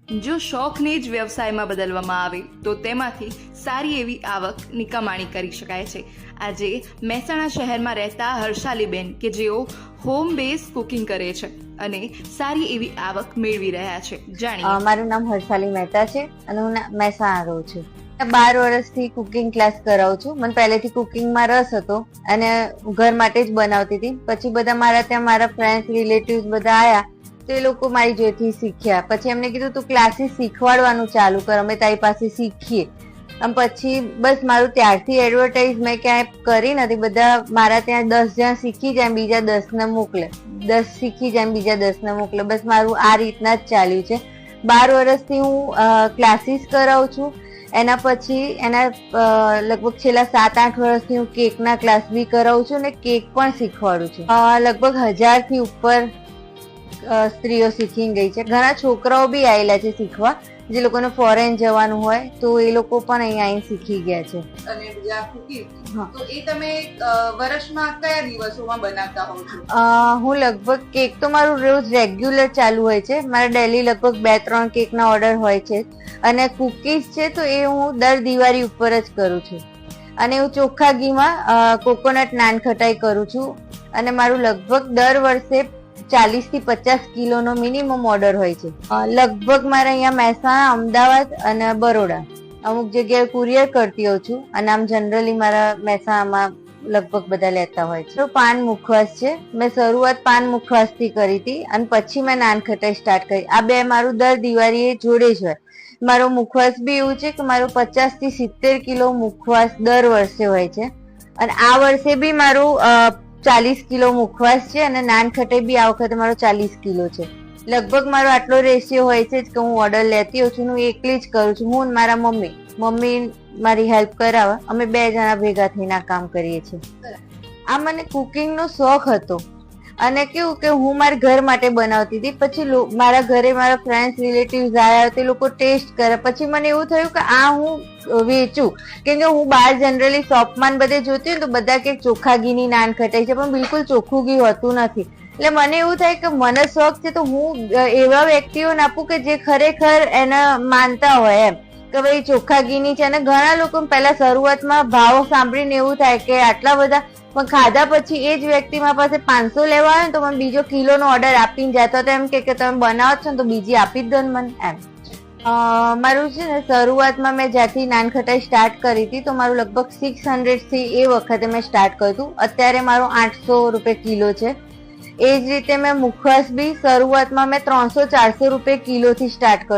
જો શોખને જ વ્યવસાયમાં બદલવામાં આવે તો તેમાંથી સારી એવી આવકની કમાણી કરી શકાય છે. આજે મહેસાણા શહેરમાં રહેતા હર્ષાલીબેન કે જેઓ હોમ બેઝ કુકિંગ કરે છે અને સારી એવી આવક મેળવી રહ્યા છે. જાણીએ. મારું નામ હર્ષાલી મહેતા છે અને હું મહેસાણા રહું છું. 12 વર્ષથી કુકિંગ ક્લાસ કરાવું છું. મને પહેલેથી કુકિંગમાં રસ હતો અને ઘર માટે જ બનાવતી હતી. પછી બધા મારા ત્યાં મારા ફ્રેન્ડ્સ રિલેટિવ્સ બધા આવ્યા તો એ લોકો મારી જોઈથી શીખ્યા. પછી એમને કીધું તું ક્લાસીસ શીખવાડવાનું ચાલુ કર, અમે તારી પાસે શીખીએ. અને પછી બસ મારું ત્યારથી એડવર્ટાઇઝ મેં ક્યાંય કરી નથી. બધા મારા ત્યાં 10 જણ શીખી જાય બીજા 10 ને મોકલે, 10 શીખી જાય બીજા 10 ને મોકલે. બસ મારું આ રીતના જ ચાલ્યું છે. 12 વર્ષથી હું ક્લાસીસ કરાવું છું. એના પછી લગભગ છેલ્લા 7-8 વર્ષથી હું કેકના ક્લાસ બી કરાવું છું અને કેક પણ શીખવાડું છું. લગભગ 1000 થી ઉપર સ્ત્રીઓ શીખી ગઈ છે. ઘણા છોકરાઓ બી આવેલા છે શીખવા, જે લોકોને ફોરેન જવાનું હોય તો એ લોકો પણ અહીંયા આવીને શીખી ગયા છે. અને બીજા કુકિંગ તો એ તમે વર્ષમાં કયા દિવસોમાં બનાવતા હોવ છો? હું લગભગ કેક તો મારું રોજ રેગ્યુલર ચાલુ હોય છે. મારા ડેલી લગભગ 2-3 કેકના ઓર્ડર હોય છે. અને કુકીઝ છે તો એ હું દર દિવાળી ઉપર જ કરું છું. અને હું ચોખ્ખા ઘીમાં કોકોનટ નાન ખટાઈ કરું છું. અને મારું લગભગ દર વર્ષે 40 થી 50 કિલોનો મિનિમમ ઓર્ડર હોય છે. લગભગ મારે અહીંયા મહેસાણા, અમદાવાદ અને બરોડા અમુક જગ્યાએ કુરિયર કરતી હોઉં છું. અને આમ જનરલી મારા મહેસાણામાં લગભગ બધા લેતા હોય છે. પાન મુખવાસ છે. મેં શરૂઆત પાન મુખવાસથી કરી હતી અને પછી મેં નાન ખટાઈ સ્ટાર્ટ કરી. આ બે મારું દર દિવાળીએ જોડે જ હોય. મારો મુખવાસ બી એવું છે કે મારો 50 થી 70 કિલો મુખવાસ દર વર્ષે હોય છે. અને આ વર્ષે બી મારું 40 કિલો મુખવાસ છે અને નાન ખટાઈ બી આ વખતે મારો 40 કિલો છે. લગભગ મારો આટલો રેશિયો હોય છે કે હું ઓર્ડર લેતી હોઉં છું. હું એકલી જ કરું છું. હું મારા મમ્મી મારી હેલ્પ કરાવે. અમે 2 જણા ભેગા થઈને આ કામ કરીએ છીએ. આ મને કુકિંગનો શોખ હતો અને કેવું કે હું મારા ઘર માટે બનાવતી હતી. પછી મારા ઘરે મારા ફ્રેન્ડ્સ રિલેટિવ્સ આવ્યા તે લોકો ટેસ્ટ કરે. પછી મને એવું થયું કે આ હું વેચું. કેમ કે હું બહાર જનરલી શોપમાં બધે જોતી હોય તો બધા કે ચોખ્ખા ઘીની નાન ખટાઈ છે, પણ બિલકુલ ચોખ્ખું ઘી હોતું નથી. એટલે મને એવું થાય કે મને શોખ છે તો હું એવા વ્યક્તિઓને આપું કે જે ખરેખર એને માનતા હોય એમ કે ભાઈ ચોખ્ખા ઘીની છે. અને ઘણા લોકો પહેલા શરૂઆતમાં ભાવ સાંભળીને એવું થાય કે આટલા બધા, પણ ખાધા પછી એ જ વ્યક્તિ મારા પાસે 500 લેવા આવે ને તો મને બીજો કિલોનો ઓર્ડર આપીને જતો હતો. એમ કે તમે બનાવો છો ને તો બીજી આપી જ દો ને મને એમ. મારું છે ને શરૂઆતમાં મેં જ્યાંથી નાન ખટાઈ સ્ટાર્ટ કરી હતી તો મારું લગભગ 600 થી એ વખતે મેં સ્ટાર્ટ કર્યું હતું. અત્યારે મારો 800 રૂપિયા કિલો છે. એ જ રીતે મેં મુખવાસ બી શરૂઆતમાં મેં 300-400 રૂપિયા કિલોથી સ્ટાર્ટ કર્યું.